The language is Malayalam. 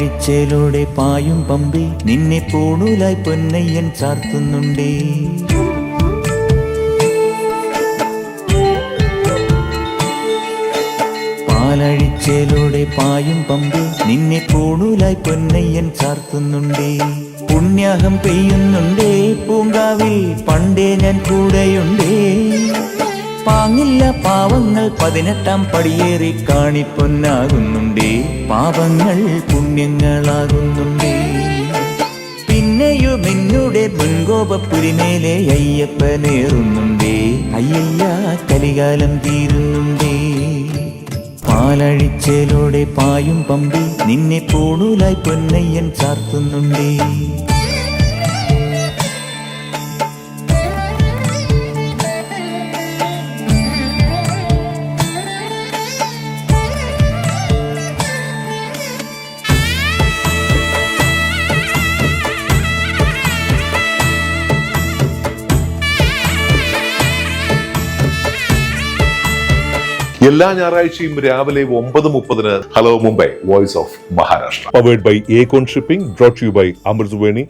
പാലഴിച്ചേലോടെ പായും പമ്പി നിന്നെ പൂണൂലായി പൊന്നയ്യൻ ചാർത്തുന്നുണ്ടേ. പാലഴിച്ചേലോടെ പായും പമ്പി നിന്നെ പൂണൂലായി പൊന്നയ്യൻ ചാർത്തുന്നുണ്ടേ. പുണ്യാഹം പെയ്യുന്നുണ്ടേ പൂങ്കാവിൽ പണ്ടേ ഞാൻ കൂടെയുണ്ടേ. പാങ്ങില്ല പാവങ്ങൾ 18-ാം പടിയേറി കാണിപ്പൊന്നാകുന്നുണ്ടേ. പാപങ്ങൾ പുണ്യങ്ങളാകുന്നുണ്ടേ. പിന്നെയും എന്നുടെ മുൻകോപപ്പുരിമേലെ അയ്യപ്പനേറുന്നുണ്ടേ. അയ്യയ്യ കലികാലം തീരുന്നുണ്ടേ. പാലഴിച്ചേലോടെ പായും പമ്പി നിന്നെ പൂണൂലായി പൊന്നയ്യൻ ചാർത്തുന്നുണ്ടേ. എല്ലാ ഞായറാഴ്ചയും രാവിലെ 9:30 hello Mumbai voice of Maharashtra powered by ഏകോൺ shipping, brought you by Amruthaveni.